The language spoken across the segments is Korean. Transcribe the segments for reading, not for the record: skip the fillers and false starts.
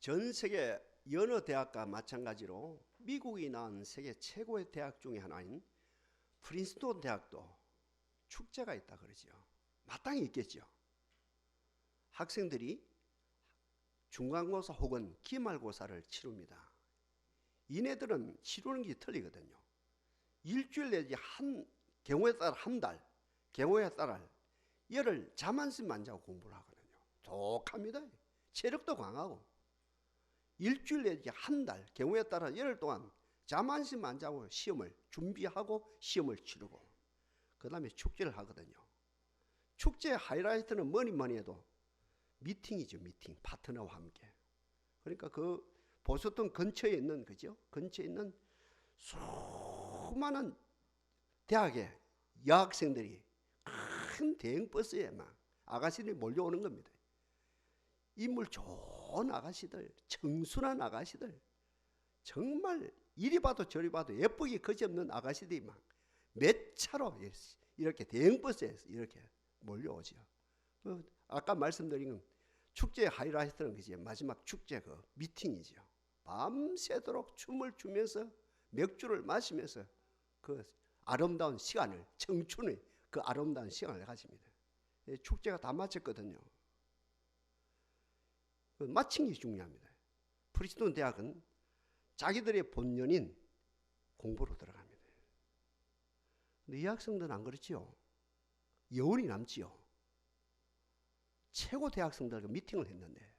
전 세계 여러 대학과 마찬가지로 미국이 낳은 세계 최고의 대학 중에 하나인 프린스턴 대학도 축제가 있다 그러죠. 마땅히 있겠죠. 학생들이 중간고사 혹은 기말고사를 치릅니다. 이네들은 치르는 게 틀리거든요. 일주일 내지 경우에 따라 한 달, 경우에 따라 열흘 잠 한숨 안 자고 공부를 하거든요. 독합니다. 체력도 강하고 일주일 내지 한 달, 경우에 따라 열흘 동안 잠 한숨 안 자고 시험을 준비하고 시험을 치르고 그 다음에 축제를 하거든요. 축제의 하이라이트는 뭐니 해도 미팅이죠. 미팅, 파트너와 함께. 그러니까 그 보스턴 근처에 있는, 그죠? 근처에 있는 수많은 대학의 여학생들이 큰 대형 버스에 막 아가씨들이 몰려오는 겁니다. 인물 좋은 아가씨들, 청순한 아가씨들, 정말 이리 봐도 저리 봐도 예쁘기 그지없는 아가씨들이 막 몇 차로 이렇게 대형 버스에서 이렇게 몰려오죠. 아까 말씀드린 건 축제의 하이라이트는 그지 마지막 축제 그 미팅이죠. 밤새도록 춤을 추면서 맥주를 마시면서 그 아름다운 시간을, 청춘의 그 아름다운 시간을 가집니다. 축제가 다 마쳤거든요. 마친 게 중요합니다. 프린스턴 대학은 자기들의 본연인 공부로 들어갑니다. 근데 이 학생들은 안 그렇지요. 여운이 남지요. 최고 대학생들과 미팅을 했는데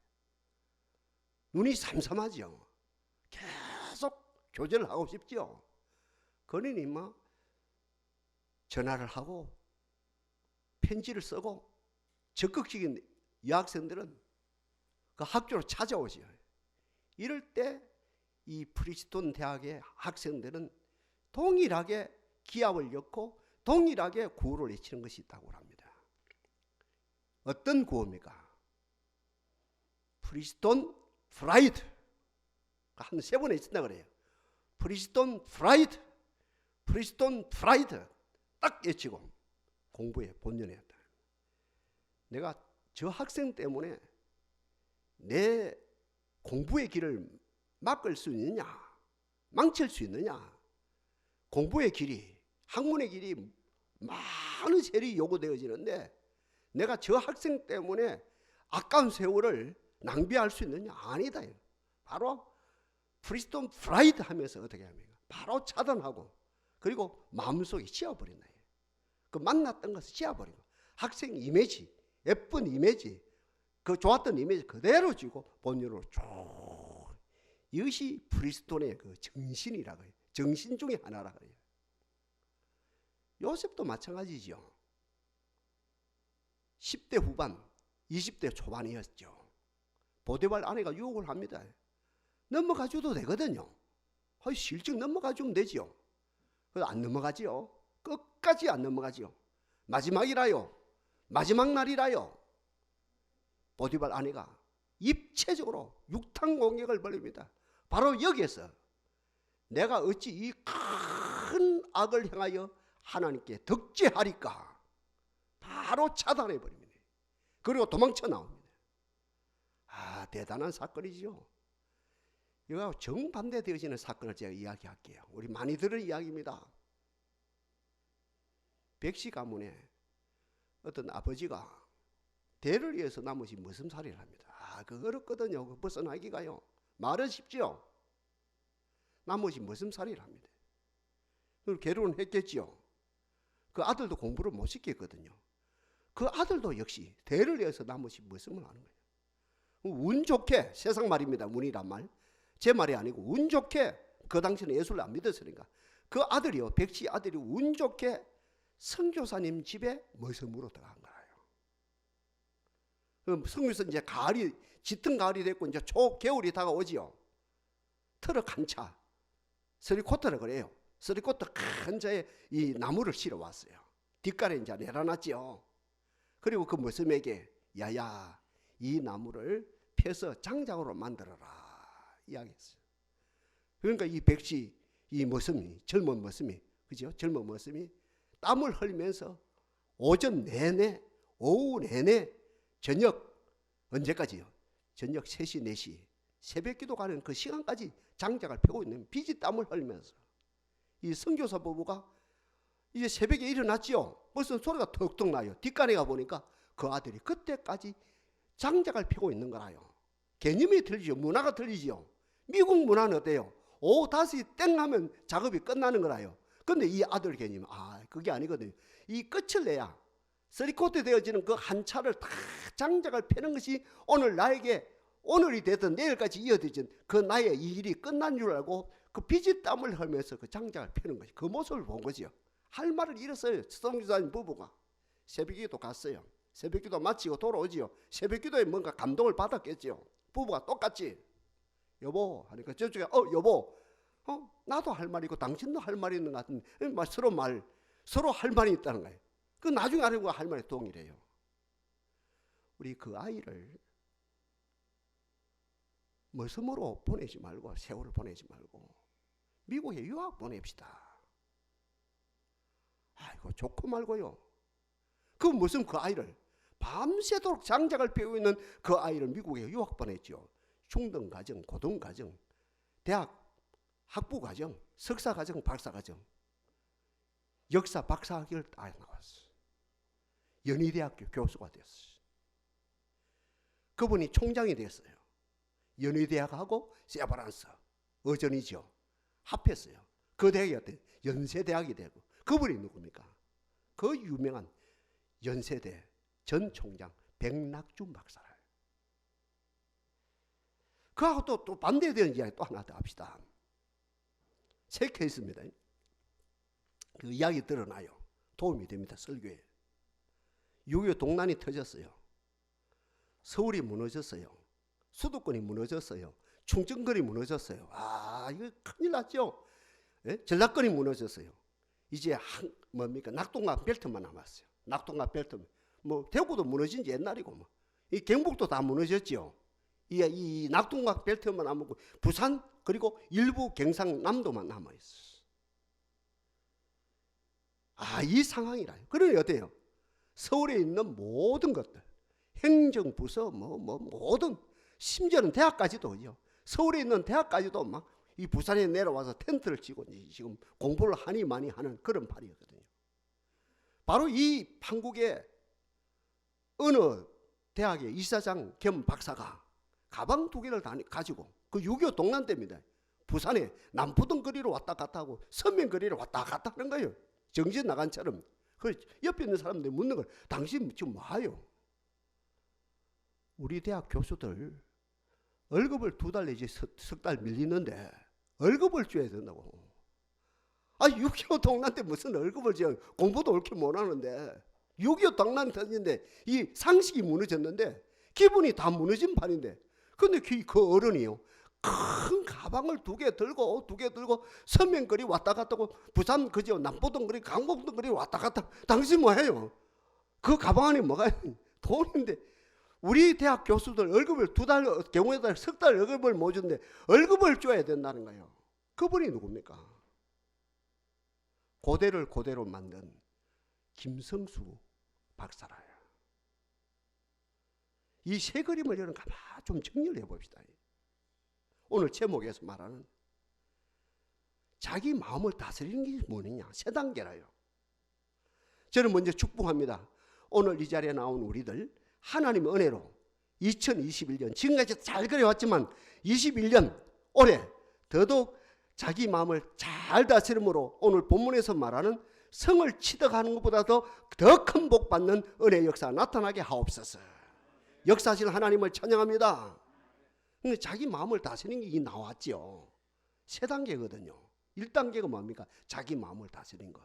눈이 삼삼하죠. 계속 교제를 하고 싶죠. 그러니 뭐 전화를 하고 편지를 쓰고 적극적인 여학생들은 그 학교로 찾아오죠. 이럴 때 이 프린스턴 대학의 학생들은 동일하게 기합을 엮고 동일하게 구호를 외치는 것이 있다고 합니다. 어떤 구호입니까? 프린스턴 프라이드. 한 3번 있었다 그래요. 프린스턴 프라이드, 프린스턴 프라이드 딱 외치고 공부에 본연했다. 내가 저 학생 때문에 내 공부의 길을 막을 수 있느냐, 망칠 수 있느냐. 공부의 길이, 학문의 길이 많은 세월이 요구되어지는데 내가 저 학생 때문에 아까운 세월을 낭비할 수 있느냐? 아니다. 바로 프린스턴 프라이드 하면서 어떻게 합니까? 바로 차단하고 그리고 마음속에 씌워버린다. 그 만났던 것을 씌워버리고 학생 이미지, 예쁜 이미지, 그 좋았던 이미지 그대로 쥐고 본연으로 쭉. 이것이 프린스턴의 그 정신이라고 해요. 정신 중에 하나라고 해요. 요셉도 마찬가지죠. 10대 후반, 20대 초반이었죠. 보디발 아내가 유혹을 합니다. 넘어가줘도 되거든요. 실직 넘어가주면 되지요. 그래서 안 넘어가지요. 끝까지 안 넘어가지요. 마지막이라요. 마지막 날이라요. 보디발 아내가 입체적으로 육탄 공격을 벌입니다. 바로 여기에서 내가 어찌 이 큰 악을 향하여 하나님께 덕죄하리까 바로 차단해 버립니다. 그리고 도망쳐 나옵니다. 대단한 사건이죠. 이거 정반대되어지는 사건을 제가 이야기할게요. 우리 많이 들은 이야기입니다. 백씨 가문에 어떤 아버지가 대를 위해서 나머지 머슴살이를 합니다. 그거 어렵거든요. 그거 벗어나기가요. 말은 쉽죠. 나머지 머슴살이를 합니다. 그리고 결혼을 했겠지요. 그 아들도 공부를 못 시켰거든요. 그 아들도 역시 대를 위해서 나머지 머슴을 하는 거예요. 운 좋게, 세상 말입니다. 운이란 말. 제 말이 아니고 운 좋게, 그 당시는 예수를 안 믿었으니까 그 아들이요, 백씨 아들이 운 좋게 선교사님 집에 머슴으로 들어간 거예요. 성교사 이제 가을이, 짙은 가을이 됐고 이제 초겨울이 다가오지요. 트럭 한 차, 쓰리코트라 그래요. 쓰리코트 큰 차에 이 나무를 실어 왔어요. 뒷가래 이제 내려놨지요. 그리고 그 머슴에게 야야 이 나무를 펴서 장작으로 만들어라 이야기했어요. 그러니까 이 백씨, 이 머슴이, 젊은 머슴이, 그죠? 젊은 머슴이 땀을 흘리면서 오전 내내, 오후 내내, 저녁 언제까지요? 저녁 3시, 4시, 새벽기도 가는 그 시간까지 장작을 펴고 있는 피지땀을 흘리면서 이 선교사 부부가 이제 새벽에 일어났지요. 벌써 소리가 턱턱 나요. 뒷간에 가보니까 그 아들이 그때까지 장작을 펴고 있는 거라요. 개념이 틀리죠. 문화가 틀리지요. 미국 문화는 어때요? 오후 5시 땡 하면 작업이 끝나는 거라요. 근데 이 아들 개념은 그게 아니거든요. 이 끝을 내야 쓰리코트 되어지는 그 한 차를 다 장작을 펴는 것이 오늘 나에게 오늘이 되든 내일까지 이어지든 그 나의 이 일이 끝난 줄 알고 그 피지땀을 흘리면서 그 장작을 펴는 것이 그 모습을 본 거죠. 할 말을 잃었어요. 선교사님 부부가 새벽기도 갔어요. 새벽기도 마치고 돌아오지요. 새벽기도에 뭔가 감동을 받았겠지요. 부부가 똑같이 여보 하니까 저쪽에 여보 나도 할 말이 있고 당신도 할 말이 있는 것 같은데 서로 할 말이 있다는 거예요. 그 나중에 알고 할 말이 동일해요. 우리 그 아이를 머슴으로 보내지 말고 세월을 보내지 말고 미국에 유학 보냅시다. 아이고 좋고 말고요. 그 무슨 그 아이를 밤새도록 장작을 펴고 있는 그 아이를 미국에 유학 보냈죠. 중등과정, 고등과정, 대학 학부과정, 석사과정, 박사과정, 역사 박사학위를 다 나왔어. 연희대학교 교수가 됐어. 그분이 총장이 됐어요. 연희대학하고 세브란스 어전이죠. 합했어요. 그 대학이 어때요? 연세대학이 되고. 그분이 누굽니까? 그 유명한 연세대 전 총장 백낙준 박사를. 그하고 또 반대되는 이야기 또 하나 더 합시다. 세 케이스입니다. 그 이야기 들어놔요. 도움이 됩니다. 설교에. 6.25 동란이 터졌어요. 서울이 무너졌어요. 수도권이 무너졌어요. 충청권이 무너졌어요. 이거 큰일 났죠. 예? 전라권이 무너졌어요. 이제 낙동강 벨트만 남았어요. 낙동강 벨트. 대구도 무너진 지 옛날이고 이 경북도 다 무너졌죠. 이 낙동강 벨트만 남았고 부산 그리고 일부 경상남도만 남아있어. 이 상황이라요. 그러니 어때요? 서울에 있는 모든 것들, 행정부서 모든 심지어는 대학까지도요. 서울에 있는 대학까지도 막 이 부산에 내려와서 텐트를 치고 지금 공부를 하니 많이 하는 그런 발이었거든요. 바로 이 판국의 어느 대학의 이사장 겸 박사가 가방 2개를 가지고 그 6.25 동란 때입니다. 부산에 남포동 거리로 왔다 갔다 하고 서면 거리로 왔다 갔다 하는 거예요. 정신 나간처럼. 그 옆에 있는 사람들이 묻는 걸 당신 지금 뭐하요? 우리 대학 교수들 월급을 2달 내지 석 달 밀리는데 월급을 줘야 된다고. 6.25 동란 때 무슨 월급을 줘요? 공부도 옳게 못하는데 6.25 동란 터졌는데 이 상식이 무너졌는데 기분이 다 무너진 판인데 근데 그 어른이요 큰 가방을 2개 들고 서면거리 왔다 갔다 하고 부산 그죠 남포동 거리 강북동 거리 왔다 갔다. 당신 뭐해요? 그 가방 안에 뭐가 돈인데 우리 대학 교수들 월급을 2달 경우에 따라 석 달 월급을 못 주는데 월급을 줘야 된다는 거예요. 그분이 누굽니까? 고대를 고대로 만든 김성수 박사라요. 이 세 그림을 여러분 가만히 좀 정리를 해봅시다. 오늘 제목에서 말하는 자기 마음을 다스리는 게 뭐느냐? 세 단계라요. 저는 먼저 축복합니다. 오늘 이 자리에 나온 우리들 하나님의 은혜로 2021년 지금까지 잘 그려왔지만 21년 올해 더더욱 자기 마음을 잘 다스림으로 오늘 본문에서 말하는 성을 취득하는 것보다 더 큰 복 받는 은혜의 역사가 나타나게 하옵소서. 역사하시는 하나님을 찬양합니다. 근데 자기 마음을 다스리는 게 나왔죠. 세 단계거든요. 1단계가 뭡니까? 자기 마음을 다스린 거.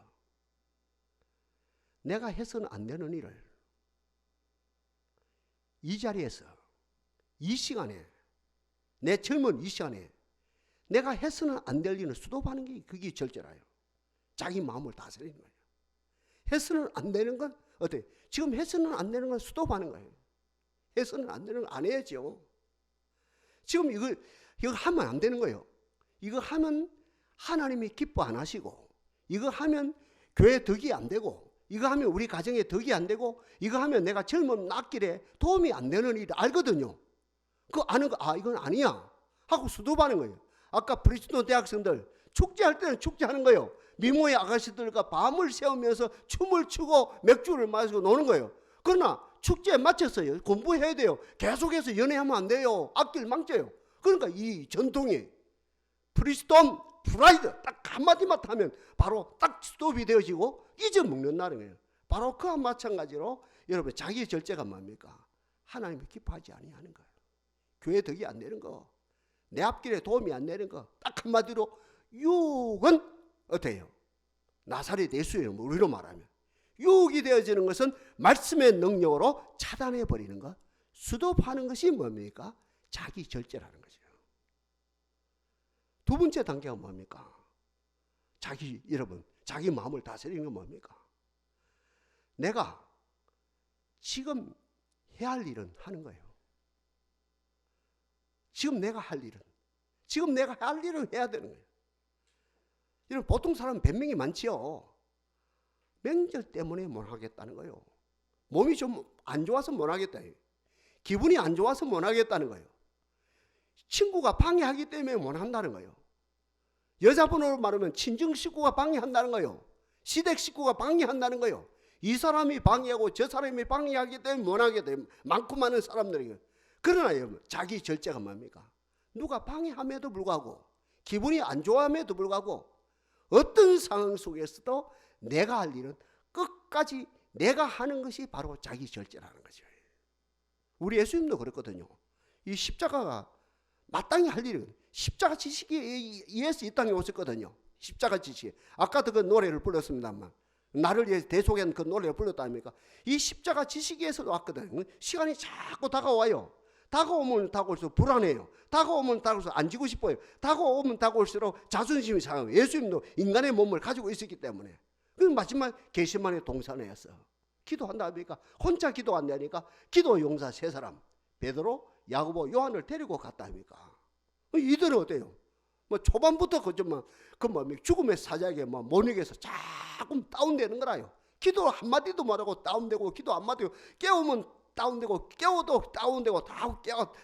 내가 해서는 안 되는 일을 이 자리에서 이 시간에 내 젊은 이 시간에 내가 해서는 안 될 일을 수도하는 게 그게 절제라요. 자기 마음을 다스리는 거예요. 해서는 안 되는 건 어때? 지금 해서는 안 되는 건 수도하는 거예요. 해서는 안 되는 건 안 해야죠. 지금 이거 하면 안 되는 거예요. 이거 하면 하나님이 기뻐 안 하시고, 이거 하면 교회 덕이 안 되고, 이거 하면 우리 가정에 덕이 안 되고, 이거 하면 내가 젊은 낫길에 도움이 안 되는 일 알거든요. 그거 아는 거, 이건 아니야. 하고 수도하는 거예요. 아까 브리스톤 대학생들 축제할 때는 축제하는 거예요. 미모의 아가씨들과 밤을 새우면서 춤을 추고 맥주를 마시고 노는 거예요. 그러나 축제에 맞춰서요, 공부해야 돼요. 계속해서 연애하면 안 돼요. 앞길 망쳐요. 그러니까 이 전통이 프리스톤 프라이드 딱 한마디만 하면 바로 딱 스톱이 되어지고 잊어먹는다는 거예요. 바로 그와 마찬가지로 여러분 자기 절제가 뭡니까? 하나님을 기뻐하지 아니하는 거예요. 교회 덕이 안 되는 거, 내 앞길에 도움이 안 되는 거, 딱 한마디로 유혹은 어때요? 나사렛 예수의 이름으로 우리로 말하면 유혹이 되어지는 것은 말씀의 능력으로 차단해 버리는 것, 수도하는 것이 뭡니까? 자기 절제라는 거죠. 두 번째 단계가 뭡니까? 여러분 자기 마음을 다스리는 건 뭡니까? 내가 지금 해야 할 일은 하는 거예요. 지금 내가 할 일은 해야 되는 거예요. 여러분 보통 사람은 변명이 많지요. 명절 때문에 못 하겠다는 거예요. 몸이 좀 안 좋아서 못 하겠다. 기분이 안 좋아서 못 하겠다는 거예요. 친구가 방해하기 때문에 못 한다는 거예요. 여자분으로 말하면 친정 식구가 방해한다는 거예요. 시댁 식구가 방해한다는 거예요. 이 사람이 방해하고 저 사람이 방해하기 때문에 못 하게 돼요. 많고 많은 사람들에게. 그러나 여러분 자기 절제가 뭡니까? 누가 방해함에도 불구하고 기분이 안 좋아함에도 불구하고 어떤 상황 속에서도 내가 할 일은 끝까지 내가 하는 것이 바로 자기 절제라는 거죠. 우리 예수님도 그랬거든요. 이 십자가가 마땅히 할 일은 십자가 지식에 의해서 이 땅에 오셨거든요. 십자가 지식. 아까도 그 노래를 불렀습니다만 나를 위해서 대속한 그 노래를 불렀다 아닙니까? 이 십자가 지식에서도 왔거든요. 시간이 자꾸 다가와요. 다가오면 다가올수록 불안해요. 다가오면 다가올수록 안 지고 싶어요. 다가오면 다가올수록 자존심이 상해요. 예수님도 인간의 몸을 가지고 있었기 때문에. 그 마지막 겟세마네 동산에서 기도한다 합니까? 혼자 기도 안 되니까 기도 용사 세 사람 베드로, 야고보, 요한을 데리고 갔다 합니까? 이들은 어때요? 초반부터 죽음의 사자에게 모닉에서 자꾸 다운되는 거라요. 기도 한마디도 못하고 다운되고 기도 한마디도 깨우면 다운되고 깨워도 다운되고 다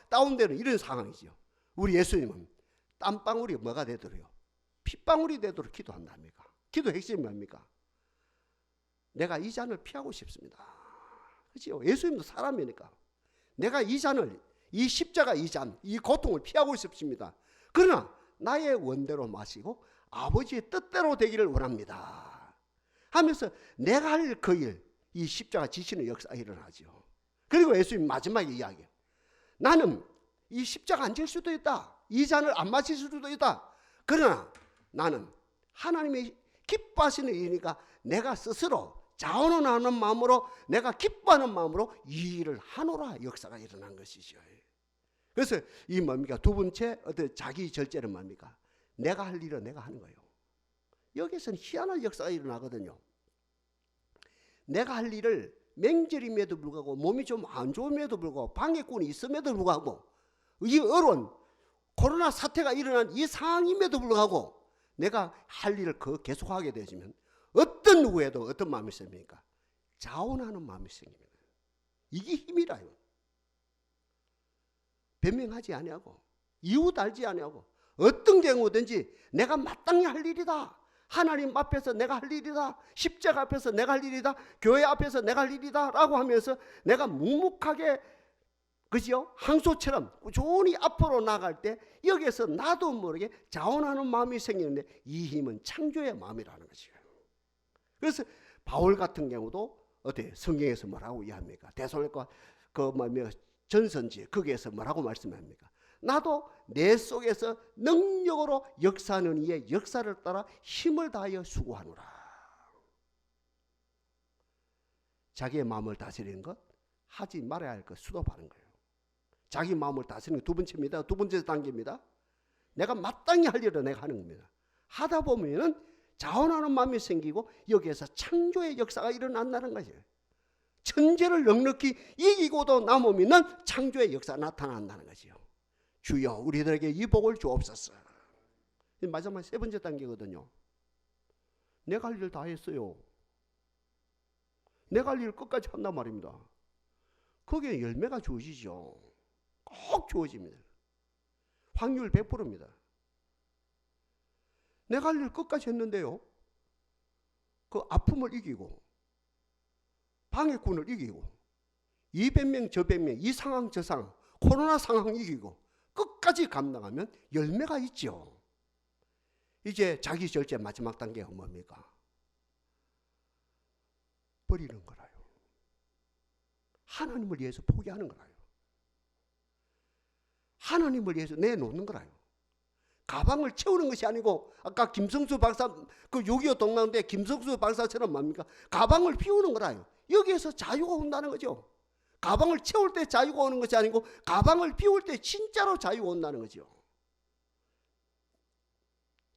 다운되는 이런 상황이죠. 우리 예수님은 땀방울이 뭐가 되도록요? 핏방울이 되도록 기도한다 합니까? 기도 핵심이 뭡니까? 내가 이 잔을 피하고 싶습니다. 그렇죠? 예수님도 사람이니까 내가 이 잔을, 이 십자가 이 잔, 이 고통을 피하고 싶습니다. 그러나 나의 원대로 마시고 아버지의 뜻대로 되기를 원합니다 하면서 내가 할 그 일, 이 십자가 지시는 역사가 일어나죠. 그리고 예수님 마지막에 이야기해요. 나는 이 십자가 안 질 수도 있다. 이 잔을 안 마실 수도 있다. 그러나 나는 하나님이 기뻐하시는 일이니까 내가 스스로 자원하는 마음으로, 내가 기뻐하는 마음으로 이 일을 하노라 역사가 일어난 것이죠. 그래서 이 뭡니까? 두 번째 어떤 자기 절제는 뭡니까? 내가 할 일은 내가 하는 거예요. 여기서는 희한한 역사가 일어나거든요. 내가 할 일을 명절임에도 불구하고 몸이 좀 안 좋음에도 불구하고 방해꾼이 있음에도 불구하고 이 어려운 코로나 사태가 일어난 이 상황임에도 불구하고 내가 할 일을 계속하게 되지면 어떤 누구에도 어떤 마음이 생깁니까? 자원하는 마음이 생깁니다. 이게 힘이라요. 변명하지 아니하고 이웃 알지 아니하고 어떤 경우든지 내가 마땅히 할 일이다. 하나님 앞에서 내가 할 일이다. 십자가 앞에서 내가 할 일이다. 교회 앞에서 내가 할 일이다 라고 하면서 내가 묵묵하게 그죠? 항소처럼 꾸준히 앞으로 나갈 때 여기에서 나도 모르게 자원하는 마음이 생기는데 이 힘은 창조의 마음이라는 거죠. 그래서 바울 같은 경우도 어때? 성경에서 뭐라고 이해합니까? 데살로니가 전선지 거기에서 뭐라고 말씀합니까? 나도 내 속에서 능력으로 역사하는 이의 역사를 따라 힘을 다하여 수고하노라. 자기의 마음을 다스리는 것, 하지 말아야 할 것 수도하는 거예요. 자기 마음을 다스리는 게 두 번째입니다. 두 번째 단계입니다. 내가 마땅히 할 일을 내가 하는 겁니다. 하다 보면은 자원하는 마음이 생기고 여기에서 창조의 역사가 일어난다는 거예요. 천재를 넉넉히 이기고도 남으면 창조의 역사가 나타난다는 거죠. 주여 우리들에게 이 복을 주옵소서. 마지막 세 번째 단계거든요. 내가 할 일 다 했어요. 내가 할 일 끝까지 한단 말입니다. 거기에 열매가 주어지죠. 꼭 주어집니다. 확률 100%입니다. 내가 할 일 끝까지 했는데요. 그 아픔을 이기고 방해꾼을 이기고 200명 저 100명 이 상황 저 상황 코로나 상황 이기고 끝까지 감당하면 열매가 있죠. 이제 자기 절제 마지막 단계가 뭡니까? 버리는 거라요. 하나님을 위해서 포기하는 거라요. 하나님을 위해서 내놓는 거라요. 가방을 채우는 것이 아니고 아까 김성수 박사 그 6.25 동남대 김성수 박사처럼 뭡니까? 가방을 비우는 거라요. 여기에서 자유가 온다는 거죠. 가방을 채울 때 자유가 오는 것이 아니고 가방을 비울 때 진짜로 자유가 온다는 거죠.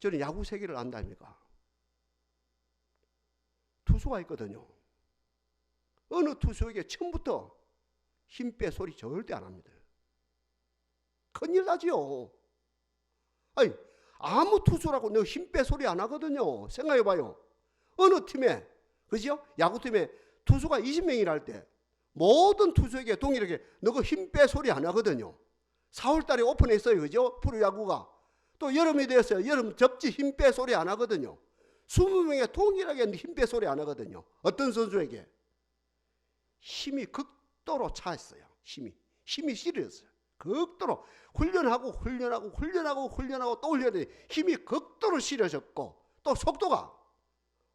저는 야구 세계를 안다니까. 투수가 있거든요. 어느 투수에게 처음부터 힘 빼 소리 절대 안 합니다. 큰일 나지요. 아니, 아무 투수라고 너 힘 빼 소리 안 하거든요. 생각해봐요. 어느 팀에, 그죠? 야구팀에 투수가 20명이라 할 때 모든 투수에게 동일하게 너가 힘 빼 소리 안 하거든요. 4월 달에 오픈했어요. 그죠? 프로야구가. 또 여름이 되었어요. 여름 접지 힘 빼 소리 안 하거든요. 20명에 동일하게 힘 빼 소리 안 하거든요. 어떤 선수에게? 힘이 극도로 차있어요. 힘이 실렸어요. 극도로 훈련하고 또 훈련하니 힘이 극도로 실어졌고 또 속도가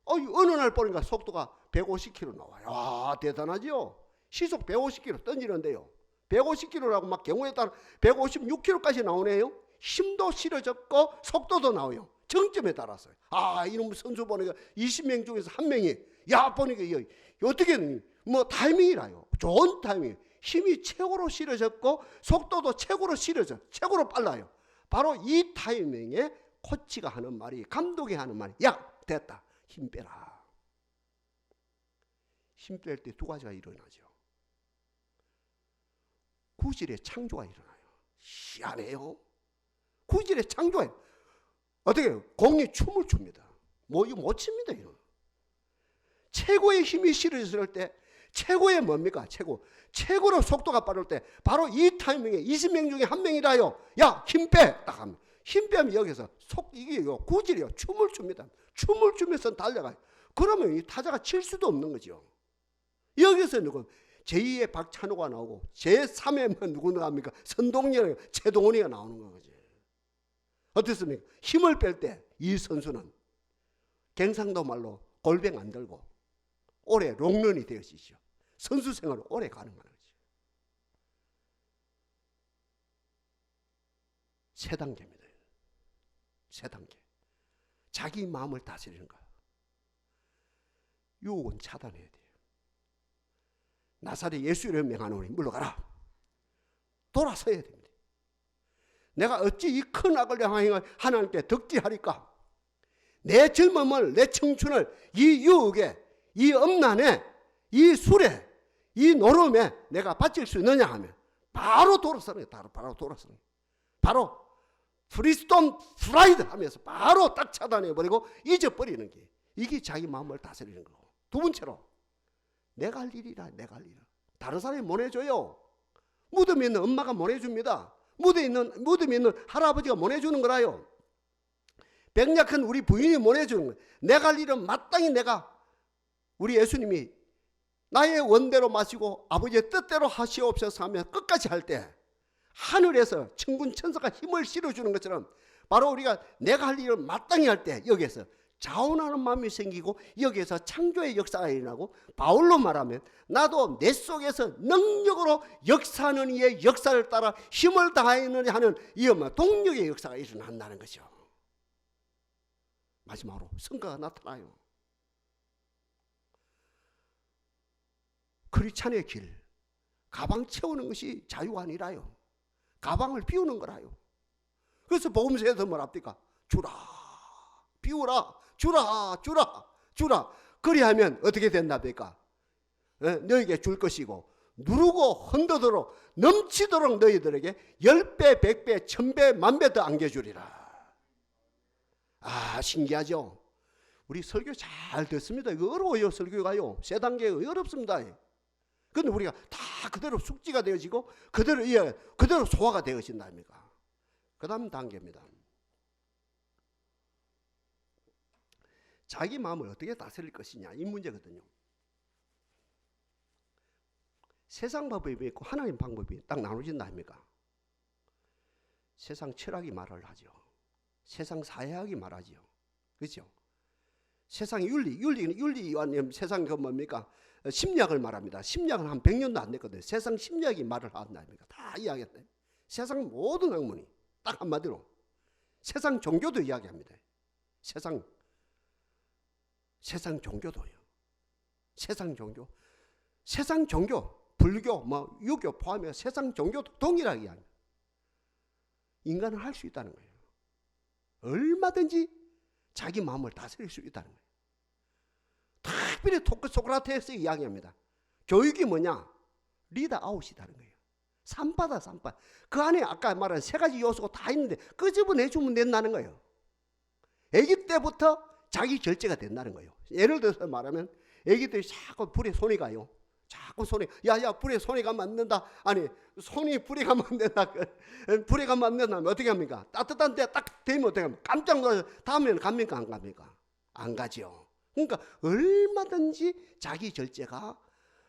어느 날 보니까 속도가 150km 나와요. 아, 대단하죠. 시속 150km 던지는데요. 150km라고 막 경우에 따라 156km까지 나오네요. 힘도 실어졌고 속도도 나와요. 정점에 따라서요. 아, 이놈 선수 보니까 20명 중에서 한 명이 야 보니까 어떻게 뭐 타이밍이라요. 좋은 타이밍. 힘이 최고로 실어졌고 속도도 최고로 실어져. 최고로 빨라요. 바로 이 타이밍에 코치가 하는 말이 감독이 하는 말이 야 됐다. 힘 빼라. 힘 뺄 때 두 가지가 일어나죠. 구질의 창조가 일어나요. 희한해요. 구질의 창조예요. 어떻게 해요? 공이 춤을 춥니다. 뭐 이거 못 춥니다. 이거. 최고의 힘이 실어졌을 때 최고의 뭡니까? 최고로 속도가 빠를 때 바로 이 타이밍에 20명 중에 한 명이라요. 야, 힘 빼! 딱 하면 힘 빼면 여기서 이게 구질이요. 춤을 춥니다. 춤을 추면서 달려가요. 그러면 이 타자가 칠 수도 없는 거죠. 여기서 누구? 제2의 박찬호가 나오고 제3의 누구 나옵니까? 선동열, 최동원이가 나오는 거죠. 어떻습니까? 힘을 뺄 때 이 선수는 경상도 말로 골뱅 안 들고 오래 롱런이 되어지죠. 선수 생활을 오래 가능한 거죠. 세 단계입니다. 세 단계. 자기 마음을 다스리는 거야. 유혹은 차단해야 돼요. 나사렛 예수를 명하노니 물러가라. 돌아서야 됩니다. 내가 어찌 이 큰 악을 향하여 하나님께 덕지하리까? 내 젊음을, 내 청춘을 이 유혹에, 이 엄난에, 이 술에, 이 노름에 내가 바칠 수 있느냐 하면 바로 돌아서는 거예요. 바로 돌아서는 거예요. 바로 프리스톤 프라이드 하면서 바로 딱 차단해버리고 잊어버리는 게 이게 자기 마음을 다스리는 거고. 두 번째로 내가 할 일이라 내가 할 일이라. 다른 사람이 못 해줘요. 무덤에 있는 엄마가 못 해줍니다. 무덤에 있는 할아버지가 못 해주는 거라요. 병약한 우리 부인이 못 해주는 거예요. 내가 할 일은 마땅히 우리 예수님이 나의 원대로 마시고 아버지의 뜻대로 하시옵소서 하며 끝까지 할 때 하늘에서 천군 천사가 힘을 실어주는 것처럼 바로 우리가 내가 할 일을 마땅히 할 때 여기에서 자원하는 마음이 생기고 여기에서 창조의 역사가 일어나고 바울로 말하면 나도 내 속에서 능력으로 역사하는 이의 역사를 따라 힘을 다하느냐 하는 이 동력의 역사가 일어난다는 거죠. 마지막으로 성과가 나타나요. 크리스찬의 길, 가방 채우는 것이 자유가 아니라요. 가방을 비우는 거라요. 그래서 복음서에서 뭐랍니까? 주라, 비우라, 주라. 그리하면 어떻게 된답니까? 너에게 줄 것이고 누르고 흔들도록 넘치도록 너희들에게 10배, 100배, 1000배, 10,000배 더 안겨주리라. 아, 신기하죠? 우리 설교 잘 듣습니다. 이거 어려워요. 설교가요. 세 단계가 어렵습니다. 그런데 우리가 다 그대로 숙지가 되어지고 그대로 소화가 되어진다 아닙니까? 그 다음 단계입니다. 자기 마음을 어떻게 다스릴 것이냐, 이 문제거든요. 세상 방법이 있고 하나님 방법이 딱 나눠진다 아닙니까? 세상 철학이 말을 하죠. 세상 사회학이 말하죠. 그렇죠? 세상 윤리관 세상 그 뭡니까? 심리학을 말합니다. 심리학은 한 100년도 안 됐거든요. 세상 심리학이 말을 한다 아닙니까? 다 이야기했다. 세상 모든 학문이 딱 한마디로 세상 종교도 이야기합니다. 세상 종교도요. 세상 종교, 불교, 유교 포함해서 세상 종교도 동일하게 이야기합니다. 인간은 할 수 있다는 거예요. 얼마든지 자기 마음을 다스릴 수 있다는 거예요. 특별히 소크라테스 이야기합니다. 교육이 뭐냐? 리더 아웃이라는 거예요. 산바다. 그 안에 아까 말한 세 가지 요소가 다 있는데 끄집어내주면 된다는 거예요. 아기 때부터 자기 절제가 된다는 거예요. 예를 들어서 말하면 아기들이 자꾸 불에 손이 가요. 자꾸 손이 야야 불에 손이 가면 안 된다. 아니 손이 불에 가면 안 된다. 불에 가면 안 된다면 어떻게 합니까? 따뜻한 데 딱 되면 어떻게 합니까? 깜짝 놀라서 다음에는 갑니까 안 갑니까? 안 가죠. 그러니까 얼마든지 자기 절제가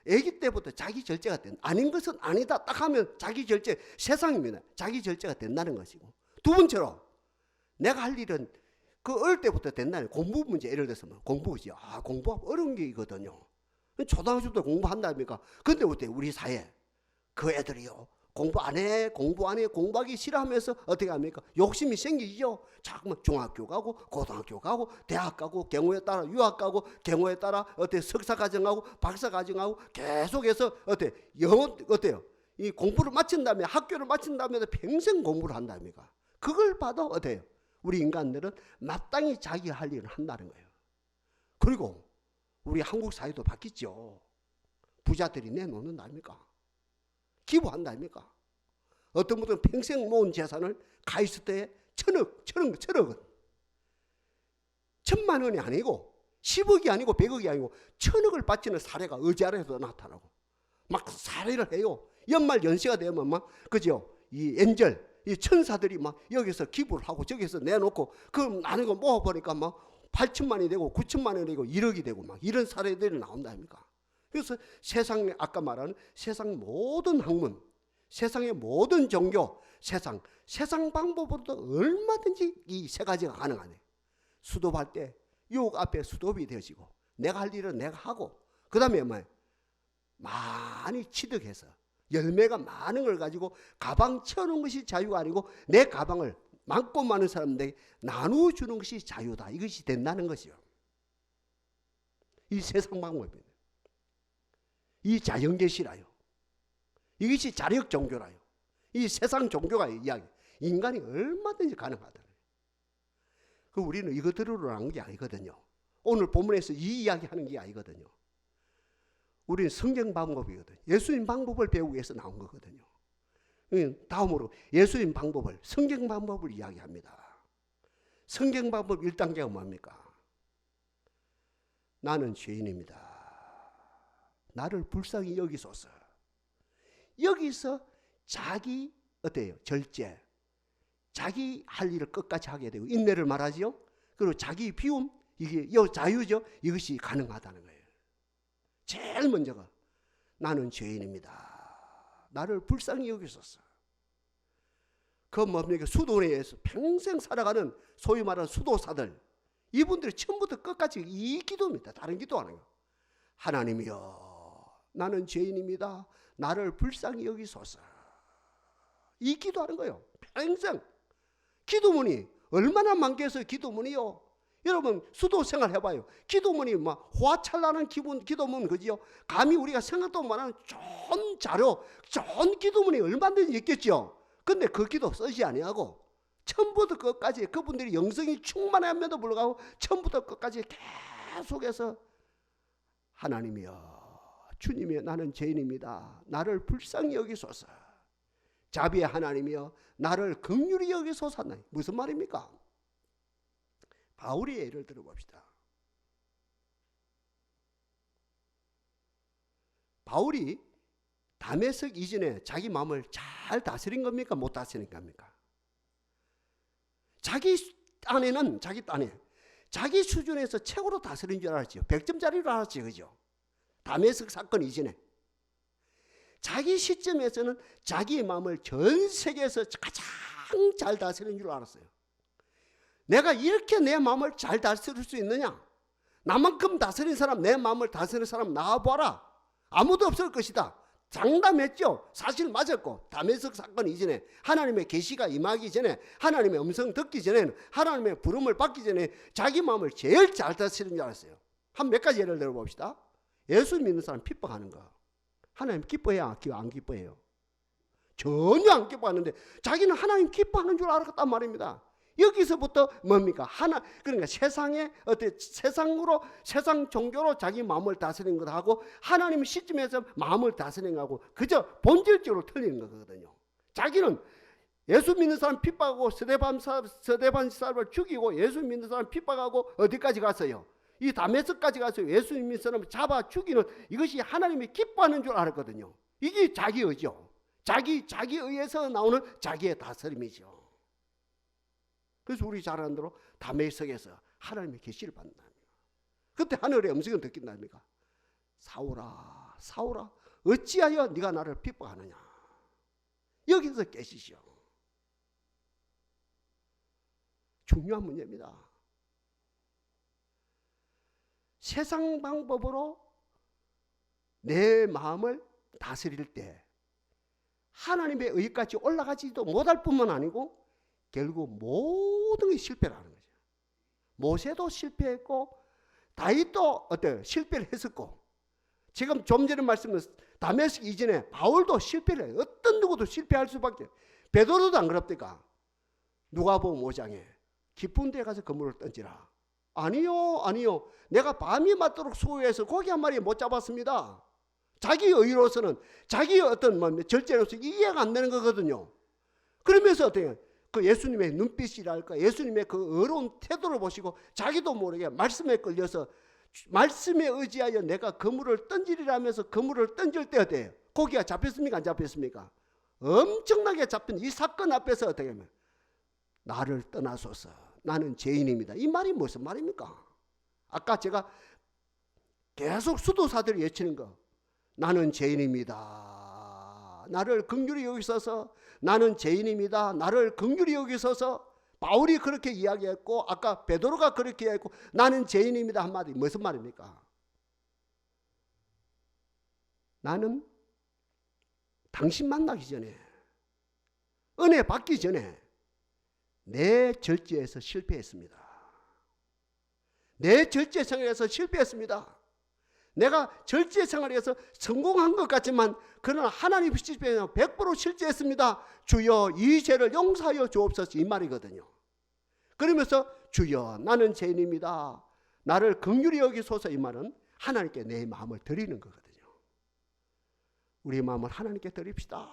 아기 때부터 자기 절제가 된 아닌 것은 아니다 딱 하면 자기 절제 세상입니다. 자기 절제가 된다는 것이고 두 번째로 내가 할 일은 그 어릴 때부터 된다는 공부 문제 예를 들어서 공부죠. 공부하면 어려운 게 있거든요. 초등학교 때 공부한다니까. 근데 어때 우리 사회 그 애들이요 공부 안 해 공부하기 싫어하면서 어떻게 합니까? 욕심이 생기죠. 자꾸만 중학교 가고 고등학교 가고 대학 가고 경우에 따라 유학 가고 경우에 따라 어때 석사 과정하고 박사 과정하고 계속해서 어때 영어 어때요? 이 공부를 마친 다음에 학교를 마친 다음에 평생 공부를 한답니까? 그걸 봐도 어때요? 우리 인간들은 마땅히 자기 할 일을 한다는 거예요. 그리고 우리 한국 사회도 바뀌죠. 부자들이 내놓는다 아닙니까? 기부한다 아닙니까? 어떤 분들은 평생 모은 재산을 가 있을 때 천억은 1,000만 원이 아니고 10억이 아니고 100억이 아니고 1,000억을 바치는 사례가 어지간해도 나타나고 막 사례를 해요. 연말 연시가 되면 막 그죠? 이 엔젤 이 천사들이 막 여기서 기부를 하고 저기서 내놓고 그럼 나는 거 모아보니까 막 8천만이 되고 9천만이 되고 1억이 되고 막 이런 사례들이 나온다 아닙니까? 그래서 세상에 아까 말하는 세상 모든 학문, 세상의 모든 종교, 세상 방법으로도 얼마든지 이 세 가지가 가능하네. 수도할 때 유혹 앞에 수도비 되어지고 내가 할 일은 내가 하고 그 다음에 많이 취득해서 열매가 많은 걸 가지고 가방 채우는 것이 자유가 아니고 내 가방을 많고 많은 사람들에게 나누어주는 것이 자유다. 이것이 된다는 것이요. 이 세상 방법입니다. 이 자연계시라요. 이것이 자력 종교라요. 이 세상 종교가 이야기. 인간이 얼마든지 가능하다. 그 우리는 이거 들으러 나온 게 아니거든요. 오늘 본문에서 이 이야기 하는 게 아니거든요. 우리는 성경 방법이거든요. 예수님 방법을 배우기 위해서 나온 거거든요. 다음으로 예수님 방법을 성경 방법을 이야기합니다. 성경 방법 1단계가 뭡니까? 나는 죄인입니다. 나를 불쌍히 여기소서. 여기서 자기 어때요? 절제. 자기 할 일을 끝까지 하게 되고 인내를 말하죠. 그리고 자기 비움 이게 자유죠. 이것이 가능하다는 거예요. 제일 먼저가 나는 죄인입니다. 나를 불쌍히 여기소서. 그 뭡니까? 수도내에서 평생 살아가는 소위 말하는 수도사들 이분들이 처음부터 끝까지 이 기도입니다. 다른 기도 안 해요. 하나님이여 나는 죄인입니다. 나를 불쌍히 여기소서. 이 기도하는 거예요. 평생 기도문이 얼마나 많겠어요. 기도문이요. 여러분 수도 생활 해봐요. 기도문이 막 화찰나는 기도문 그지요. 감히 우리가 생각도 못하는 좋은 자료, 좋은 기도문이 얼마든지 있겠죠. 근데 그 기도 쓰지 아니하고 처음부터 끝까지 그분들이 영성이 충만함에도 불구하고 처음부터 끝까지 계속해서 하나님이여 주님이여 나는 죄인입니다. 나를 불쌍히 여기소서. 자비의 하나님이여 나를 긍휼히 여기소서. 무슨 말입니까? 바울의 예를 들어봅시다. 바울이 다메섹 이전에 자기 마음을 잘 다스린 겁니까? 못 다스린 겁니까? 자기 딴에 자기 수준에서 최고로 다스린 줄 알았죠. 100점짜리로 알았죠. 그죠? 다메섹 사건 이전에 자기 시점에서는 자기의 마음을 전 세계에서 가장 잘 다스리는 줄 알았어요. 내가 이렇게 내 마음을 잘 다스릴 수 있느냐? 나만큼 다스린 사람, 내 마음을 다스리는 사람 나와봐라. 아무도 없을 것이다. 장담했죠. 사실 맞았고, 다메섹 사건 이전에 하나님의 계시가 임하기 전에, 하나님의 음성 듣기 전에는, 하나님의 부름을 받기 전에 자기 마음을 제일 잘 다스리는 줄 알았어요. 한 몇 가지 예를 들어봅시다. 예수 믿는 사람 핍박하는 거 하나님 기뻐해야 안 기뻐해요? 전혀 안 기뻐하는데 자기는 하나님 기뻐하는 줄 알았단 말입니다. 여기서부터 뭡니까? 그러니까 세상 종교로 자기 마음을 다스리는 것하고 하나님 시점에서 마음을 다스리는 것하고 그저 본질적으로 틀리는 거거든요. 자기는 예수 믿는 사람 핍박하고 스데반 사람을 죽이고 예수 믿는 사람 핍박하고 어디까지 갔어요? 이 다메섹까지 가서 예수 믿는 사람을 잡아 죽이는 이것이 하나님이 기뻐하는 줄 알았거든요. 이게 자기 의죠. 자기 의에서 나오는 자기의 다스림이죠. 그래서 우리 잘 아는 대로 다메섹에서 하나님의 계시를 받는다. 그때 하늘의 음성을 듣긴답니까? 사울아 사울아 어찌하여 네가 나를 핍박하느냐. 여기서 깨시죠. 중요한 문제입니다. 세상 방법으로 내 마음을 다스릴 때 하나님의 의까지 올라가지도 못할 뿐만 아니고 결국 모든 게 실패를 하는 거죠. 모세도 실패했고 다윗도 실패를 했었고 지금 좀 전에 말씀은 다메섹 이전에 바울도 실패를 해요. 어떤 누구도 실패할 수밖에. 베드로도 안 그럽니까? 누가복음 5장에 깊은 데에 가서 그물을 던지라. 아니요. 내가 밤이 맞도록 수고해서 고기 한 마리 못 잡았습니다. 자기 의로서는 자기의 어떤 절제로서 이해가 안 되는 거거든요. 그러면서 어떻게 그 예수님의 눈빛이랄까 예수님의 그 어려운 태도를 보시고 자기도 모르게 말씀에 끌려서 말씀에 의지하여 내가 그물을 던지리라면서 그물을 던질 때 어때요? 고기가 잡혔습니까? 안 잡혔습니까? 엄청나게 잡힌 이 사건 앞에서 어떻게 하면 나를 떠나소서 나는 죄인입니다. 이 말이 무슨 말입니까? 아까 제가 계속 수도사들이 외치는 거 나는 죄인입니다. 나를 긍휼히 여기소서. 나는 죄인입니다. 나를 긍휼히 여기소서. 바울이 그렇게 이야기했고 아까 베드로가 그렇게 이야기했고 나는 죄인입니다 한마디 무슨 말입니까? 나는 당신 만나기 전에 은혜 받기 전에 내 절제에서 실패했습니다. 내 절제 생활에서 실패했습니다. 내가 절제 생활에서 성공한 것 같지만 그러나 하나님 실패는 100% 실제했습니다. 주여 이 죄를 용서하여 주옵소서 이 말이거든요. 그러면서 주여 나는 죄인입니다. 나를 긍휼히 여기소서 이 말은 하나님께 내 마음을 드리는 거거든요. 우리 마음을 하나님께 드립시다.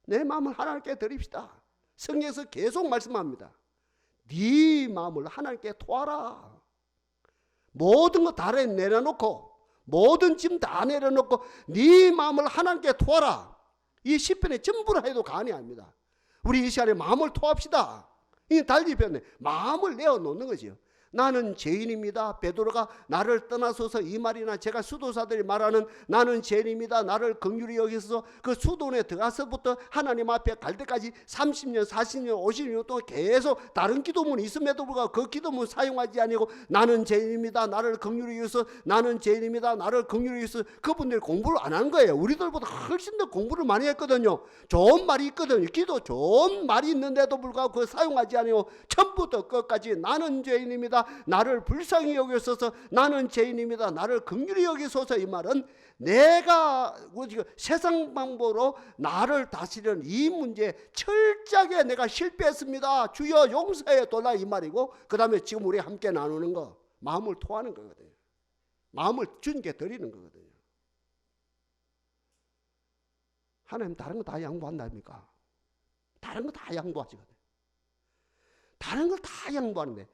내 마음을 하나님께 드립시다. 성경에서 계속 말씀합니다. 네 마음을 하나님께 토하라. 모든 거 다 내려놓고 모든 짐 다 내려놓고 네 마음을 하나님께 토하라. 이 시편의 전부를 해도 과언이 아닙니다. 우리 이 시간에 마음을 토합시다. 이 달리 표현해 마음을 내어놓는 거죠. 나는 죄인입니다. 베드로가 나를 떠나소서 이 말이나 제가 수도사들이 말하는 나는 죄인입니다. 나를 긍휼히 여기소서 그 수도원에 들어가서부터 하나님 앞에 갈 때까지 30년, 40년, 50년 동안 계속 다른 기도문이 있음에도 불구하고 그 기도문 사용하지 아니고 나는 죄인입니다. 나를 긍휼히 여기소서 나는 죄인입니다. 나를 긍휼히 여기소서 그분들이 공부를 안 한 거예요. 우리들보다 훨씬 더 공부를 많이 했거든요. 좋은 말이 있거든요. 기도 좋은 말이 있는데도 불구하고 그걸 사용하지 아니고 처음부터 끝까지 나는 죄인입니다. 나를 불쌍히 여기소서 나는 죄인입니다. 나를 긍휼히 여기소서 이 말은 내가 세상 방법으로 나를 다스리는 이 문제에 철저하게 내가 실패했습니다. 주여 용서해 달라 이 말이고 그 다음에 지금 우리 함께 나누는 거 마음을 토하는 거거든요. 마음을 주님께 드리는 거거든요. 하나님 다른 거 다 양보한다니까. 다른 거 다 양보하시거든요. 다른 걸 다 양보하는데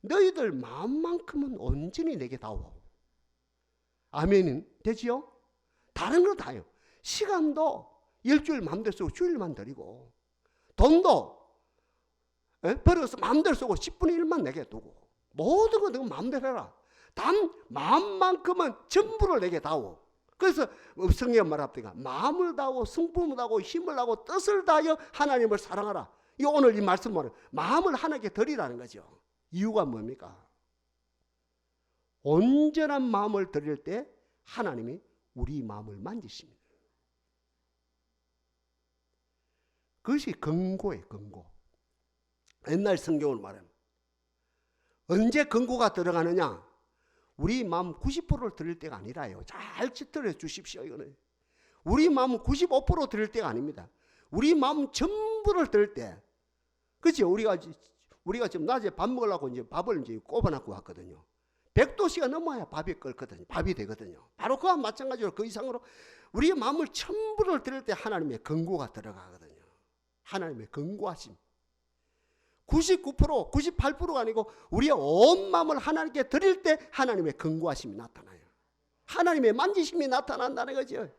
너희들 마음만큼은 온전히 내게 다오. 아멘은 되지요? 다른 걸 다요. 시간도 일주일 마음대로 쓰고 주일만 드리고 돈도 벌어서 마음대로 쓰고 10분의 1만 내게 두고 모든 거 너 마음대로 해라. 단 마음만큼은 전부를 내게 다오. 그래서 성경 말합니다. 마음을 다하고 성품을 다하고 힘을 다하고 뜻을 다하여 하나님을 사랑하라. 이 오늘 이 말씀은 마음을 하나님께 드리라는 거죠. 이유가 뭡니까? 온전한 마음을 드릴 때 하나님이 우리 마음을 만지십니다. 그것이 근고예요. 근고. 옛날 성경을 말하면 언제 근고가 들어가느냐? 우리 마음 90%를 드릴 때가 아니라요. 잘 들어 주십시오. 이거는 우리 마음 95% 드릴 때가 아닙니다. 우리 마음 전부를 드릴 때, 그렇죠? 우리가 지금 낮에 밥 먹으려고 이제 밥을 이제 꼽아놓고 왔거든요. 100도씨가 넘어야 밥이 끓거든요. 밥이 되거든요. 바로 그와 마찬가지로 그 이상으로 우리의 마음을 전부를 드릴 때 하나님의 근고가 들어가거든요. 하나님의 근고하심. 99%, 98%가 아니고 우리의 온 마음을 하나님께 드릴 때 하나님의 근고하심이 나타나요. 하나님의 만지심이 나타난다는 거죠.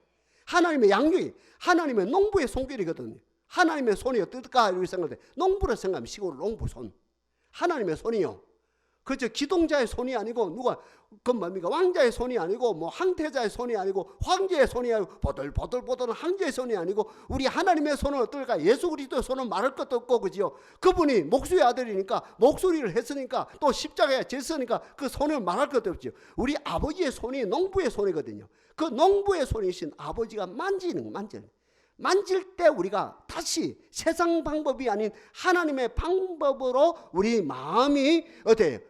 하나님의 양육이, 하나님의 농부의 손길이거든요. 하나님의 손이 어떨까 이렇게 생각해. 농부를 생각하면 시골 농부 손. 하나님의 손이요. 그저 기동자의 손이 아니고 누가 그 뭡니까 왕자의 손이 아니고 뭐 황태자의 손이 아니고 황제의 손이 아니고 보들보들보들한 황제의 손이 아니고 우리 하나님의 손은 어떨까? 예수 그리스도의 손은 말할 것도 없고 그지요. 그분이 목수의 아들이니까 목소리를 했으니까 또 십자가에 졌으니까 그 손을 말할 것도 없죠. 우리 아버지의 손이 농부의 손이거든요. 그 농부의 손이신 아버지가 만질 때 우리가 다시 세상 방법이 아닌 하나님의 방법으로 우리 마음이 어때요?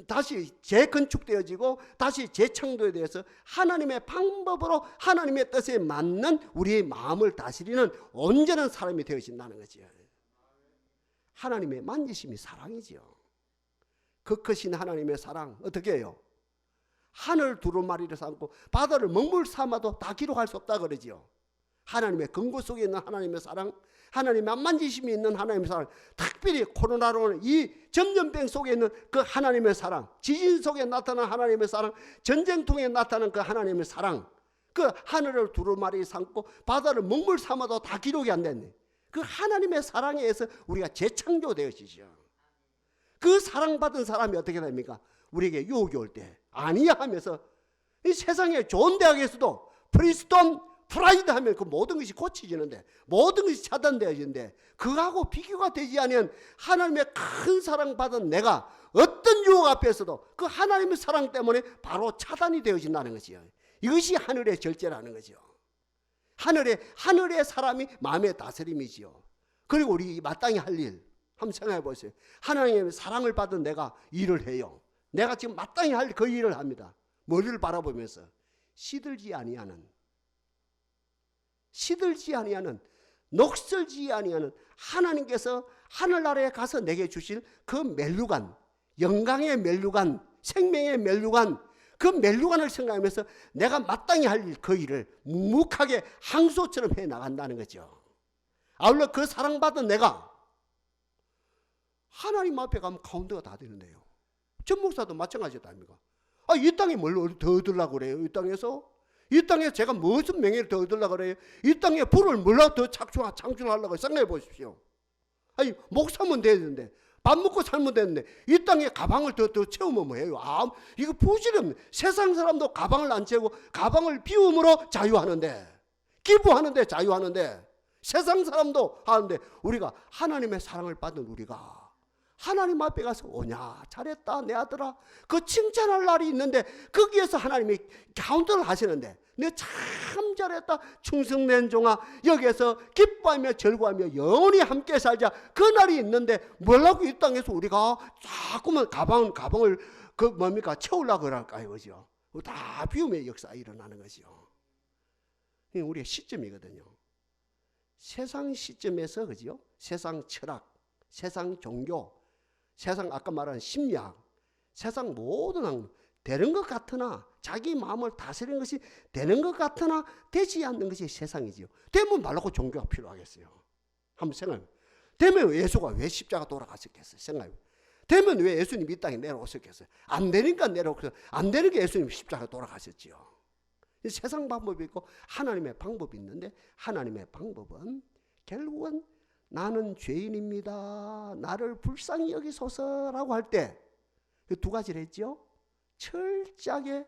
다시 재건축되어지고 다시 재창조되어서 하나님의 방법으로 하나님의 뜻에 맞는 우리의 마음을 다스리는 온전한 사람이 되어진다는 거죠. 하나님의 만지심이 사랑이지요. 그 크신 하나님의 사랑 어떻게 해요? 하늘 두루마리를 삼고 바다를 먹물 삼아도 다 기록할 수 없다 그러지요. 하나님의 근고 속에 있는 하나님의 사랑, 하나님의 만지심이 있는 하나님의 사랑, 특별히 코로나로는 이 전염병 속에 있는 그 하나님의 사랑, 지진 속에 나타난 하나님의 사랑, 전쟁통에 나타난 그 하나님의 사랑, 그 하늘을 두루마리 삼고 바다를 먹물 삼아도 다 기록이 안 됐네. 그 하나님의 사랑에 의해서 우리가 재창조되어지죠. 그 사랑받은 사람이 어떻게 됩니까? 우리에게 유혹이 올 때 아니야 하면서 이 세상에 좋은 대학에서도 프리스톤 프라이드 하면 그 모든 것이 고치지는데 모든 것이 차단되어지는데 그거하고 비교가 되지 않으면 하나님의 큰 사랑받은 내가 어떤 유혹 앞에서도 그 하나님의 사랑 때문에 바로 차단이 되어진다는 것이요. 이것이 하늘의 절제라는 거죠. 하늘의 사람이 마음의 다스림이지요. 그리고 우리 마땅히 할 일 한번 생각해 보세요. 하나님의 사랑을 받은 내가 일을 해요. 내가 지금 마땅히 할 그 일을 합니다. 머리를 바라보면서 시들지 아니하는 녹슬지 아니하는 하나님께서 하늘나라에 가서 내게 주실 그 멜루간, 영광의 멜루간, 생명의 멜루간, 그 멜루간을 생각하면서 내가 마땅히 할 일, 그 일을 묵묵하게 항소처럼 해 나간다는 거죠. 아울러 그 사랑받은 내가 하나님 앞에 가면 가운데가 다 되는데요. 전 목사도 마찬가지다 아닙니까? 이 땅에 뭘 더 얻으려고 그래요? 이 땅에 제가 무슨 명예를 더 얻으려고 그래요? 이 땅에 불을 뭘로 더 창출하려고 생각해 보십시오. 목사면 되는데 밥 먹고 살면 되는데 이 땅에 가방을 더 채우면 뭐예요? 이거 부질없네. 세상 사람도 가방을 안 채우고 가방을 비움으로 자유하는데, 기부하는데 자유하는데, 세상 사람도 하는데 우리가 하나님의 사랑을 받은 우리가 하나님 앞에 가서 오냐 잘했다 내 아들아 그 칭찬할 날이 있는데 거기에서 하나님이 카운터를 하시는데 내 참 잘했다 충성된 종아 여기에서 기뻐하며 즐거워하며 영원히 함께 살자 그 날이 있는데 뭐라고 이 땅에서 우리가 자꾸만 가방을 채우려고 그럴까요? 그죠? 다 비움의 역사가 일어나는 거죠. 이게 우리의 시점이거든요. 세상 시점에서 그죠? 세상 철학, 세상 종교, 세상 아까 말한 심리학, 세상 모든 학문 되는 것 같으나 자기 마음을 다스리는 것이 되는 것 같으나 되지 않는 것이 세상이지요. 되면 말라고 종교가 필요하겠어요. 한번 생각해요. 되면 예수가 왜 십자가 돌아가셨겠어요? 생각해요. 되면 왜 예수님이 이 땅에 내려오셨겠어요? 안 되니까 내려오셨어요. 안 되는 게 예수님 십자가 돌아가셨지요. 세상 방법이 있고 하나님의 방법이 있는데 하나님의 방법은 결국은 나는 죄인입니다. 나를 불쌍히 여기소서라고 할 때 그 두 가지를 했죠. 철저하게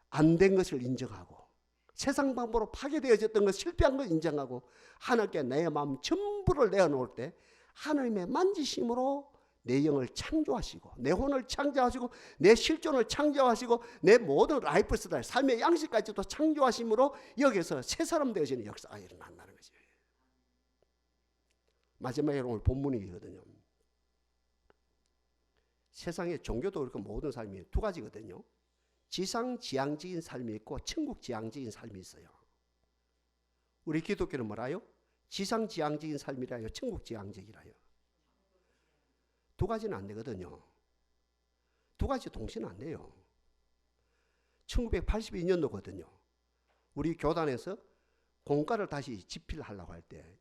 안 된 것을 인정하고 세상 방법으로 파괴되어졌던 것, 실패한 걸 인정하고 하나님께 내 마음 전부를 내어놓을 때 하나님의 만지심으로 내 영을 창조하시고 내 혼을 창조하시고 내 실존을 창조하시고 내 모든 라이프 스타일, 삶의 양식까지도 창조하심으로 여기서 새 사람 되어지는 역사가 일어난다는 거죠. 마지막에 오늘 본문이거든요. 세상의 종교도 그렇고 모든 삶이 두 가지거든요. 지상지향적인 삶이 있고 천국지향적인 삶이 있어요. 우리 기독교는 뭐라요? 지상지향적인 삶이라요, 천국지향적이라요. 두 가지는 안 되거든요. 두 가지 동시는 안 돼요. 1982년도거든요. 우리 교단에서 공과를 다시 집필하려고 할 때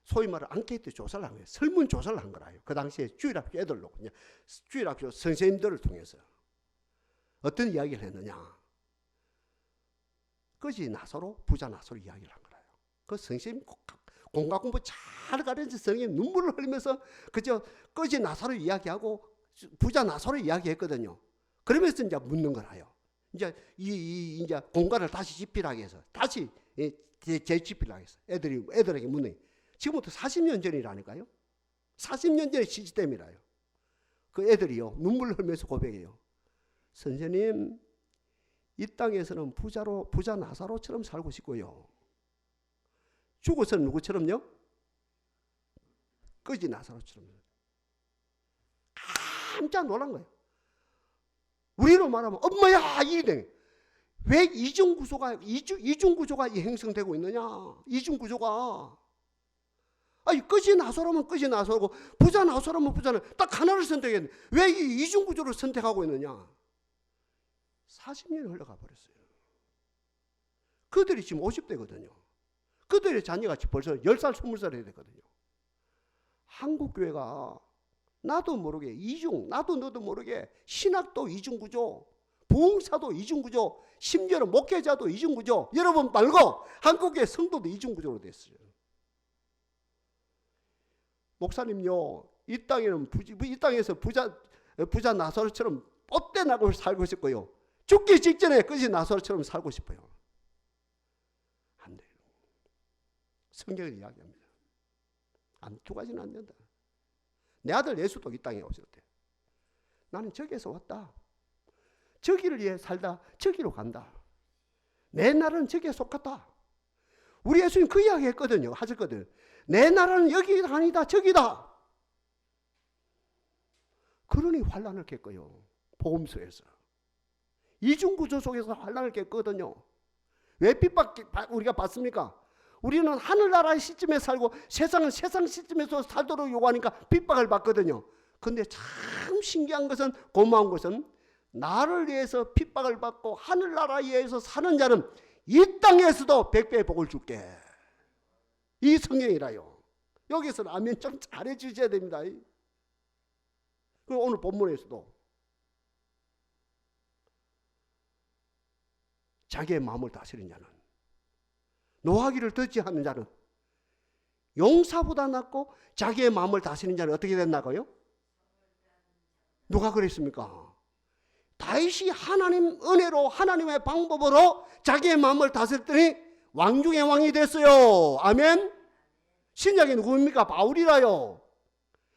소위 말해 앙케이트 조사를 한 거예요. 설문조사를 한 거라요. 그 당시에 주일학교 애들로 그냥 주일학교 선생님들을 통해서 어떤 이야기를 했느냐. 거지 나서로 부자 나서로 이야기를 한 거라요. 그 선생님 공과 공부 잘 가르친 선생님 눈물을 흘리면서 그저 거지 나서로 이야기하고 부자 나서로 이야기했거든요. 그러면서 이제 묻는 거라요. 이제 이제 공과를 다시 집필하기 위해서 다시 재집필하기 위해서 애들에게 묻는 거예요. 지금부터 40년 전이라니까요. 40년 전의 시스템이라요. 그 애들이요 눈물을 흘리면서 고백해요. 선생님, 이 땅에서는 부자 나사로처럼 살고 싶고요. 죽어서는 누구처럼요? 거지 나사로처럼. 깜짝 놀란 거예요. 우리로 말하면 엄마야 이래. 왜 이중구조가 형성되고 있느냐? 이중구조가. 아니 거지 나서라면 거지 나서고 부자 나서라면 부자는 딱 하나를 선택했는데 왜 이 이중구조를 선택하고 있느냐? 40년이 흘러가 버렸어요. 그들이 지금 50대거든요. 그들의 자녀가 벌써 10살, 20살 해야 되거든요. 한국교회가 나도 모르게 나도 너도 모르게 신학도 이중구조, 부흥사도 이중구조, 심지어는 목회자도 이중구조, 여러분 말고 한국교회 성도도 이중구조로 됐어요. 목사님요, 이 땅에서 부자 나사로처럼 뻗대나고 살고 싶고요. 죽기 직전에 거지 나사로처럼 살고 싶어요. 안 돼요. 성경을 이야기합니다. 두 가지는 안 된다. 내 아들 예수도 이 땅에 오실 때 나는 저기에서 왔다. 저기를 위해 살다 저기로 간다. 내 나라는 저기에 속했다. 우리 예수님 그 이야기 했거든요. 하셨거든요. 내 나라는 여기가 아니다 저기다. 그러니 환난을 겪어요. 복음서에서. 이중구조 속에서 환난을 겪거든요. 왜 핍박 우리가 받습니까? 우리는 하늘나라의 시점에 살고 세상은 세상 시점에서 살도록 요구하니까 핍박을 받거든요. 그런데 참 신기한 것은, 고마운 것은 나를 위해서 핍박을 받고 하늘나라에 의해서 사는 자는 이 땅에서도 100배의 복을 줄게. 이 성경이라요. 여기서는 아멘 좀 잘해 주셔야 됩니다. 그리고 오늘 본문에서도 자기의 마음을 다스리는 자는, 노하기를 듣지 않는 자는 용사보다 낫고 자기의 마음을 다스리는 자는 어떻게 됐나고요? 누가 그랬습니까? 다윗이 하나님 은혜로 하나님의 방법으로 자기의 마음을 다스렸더니 왕 중의 왕이 됐어요. 아멘. 신약이 누구입니까? 바울이라요.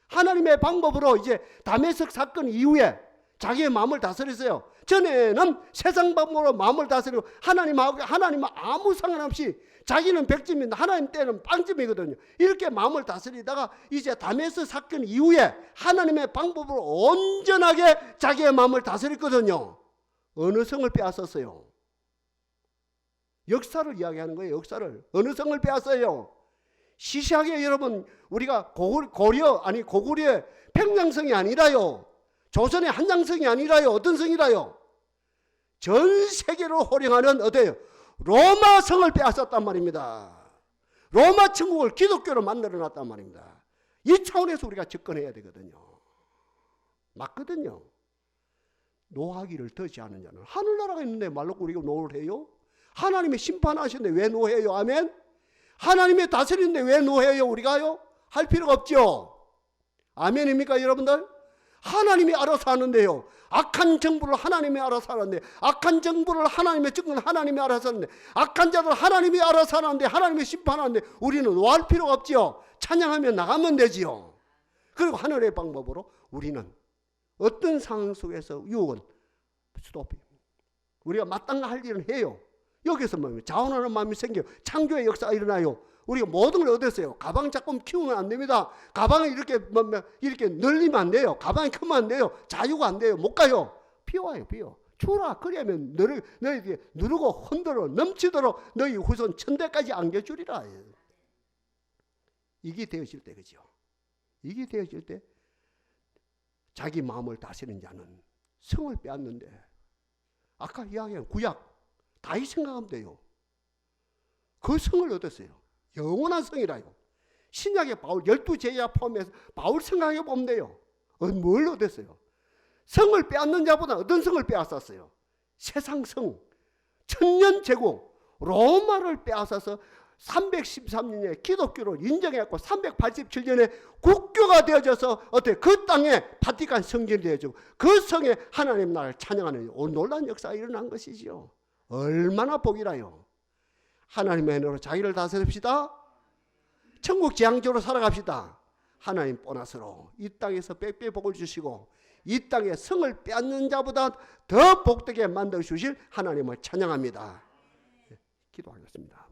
하나님의 방법으로 이제 다메섹 사건 이후에 자기의 마음을 다스렸어요. 전에는 세상 방법으로 마음을 다스리고 하나님은 아무 상관없이 자기는 100점인데 하나님 때는 빵점이거든요. 이렇게 마음을 다스리다가 이제 다메섹 사건 이후에 하나님의 방법으로 온전하게 자기의 마음을 다스렸거든요. 어느 성을 빼앗았어요? 역사를 이야기하는 거예요. 역사를. 어느 성을 빼앗어요? 시시하게 여러분, 우리가 고구려의 평양성이 아니라요. 조선의 한양성이 아니라요. 어떤 성이라요? 전 세계로 호령하는 어때요? 로마 성을 빼앗았단 말입니다. 로마 천국을 기독교로 만들어놨단 말입니다. 이 차원에서 우리가 접근해야 되거든요. 맞거든요. 노하기를 더지 않은 자는, 하늘나라가 있는데 말로 우리가 노를 해요? 하나님이 심판하시는데 왜 노해요? 아멘? 하나님의 다스리는데 왜 노해요? 우리가요? 할 필요가 없죠. 아멘입니까 여러분들? 하나님이 알아서 하는데요. 악한 정부를 하나님이 알아서 하는데, 악한 정부를 하나님의 정부를 하나님이 알아서 하는데, 악한 자들 하나님이 알아서 하는데, 하나님이 심판하는데 우리는 할 필요가 없지요. 찬양하며 나가면 되지요. 그리고 하늘의 방법으로 우리는 어떤 상황 속에서 유혹은 스톱. 우리가 마땅한 할 일은 해요. 여기서 자원하는 마음이 생겨요. 창조의 역사가 일어나요. 우리가 모든 걸 얻었어요. 가방 자꾸 키우면 안 됩니다. 가방을 이렇게 늘리면 안 돼요. 가방이 크면 안 돼요. 자유가 안 돼요. 못 가요. 비워요, 비워. 주라. 그러면 너희 누르고 흔들어 넘치도록 너희 후손 천대까지 안겨주리라. 이게 되어질 때, 그죠? 이게 되어질 때 자기 마음을 다스리는 자는 성을 빼앗는데, 아까 이야기한 구약 다윗 생각하면 돼요. 그 성을 얻었어요. 영원한 성이라요. 신약의 바울 12제자 포함해서 바울 생각해 보면 돼요. 뭘 얻었어요? 성을 빼앗는 자보다 어떤 성을 빼앗았어요? 세상 성, 천년 제국 로마를 빼앗아서 313년에 기독교를 인정해갖고 387년에 국교가 되어져서 어때? 그 땅에 바티칸 성전이 되어지고 그 성에 하나님 나라를 찬양하는 놀라운 역사가 일어난 것이지요. 얼마나 복이라요. 하나님의 은혜로 자기를 다스립시다. 천국 지향적으로 살아갑시다. 하나님 보너스로 이 땅에서 빽빽 복을 주시고 이 땅에 성을 빼앗는 자보다 더 복되게 만들어 주실 하나님을 찬양합니다. 기도하겠습니다.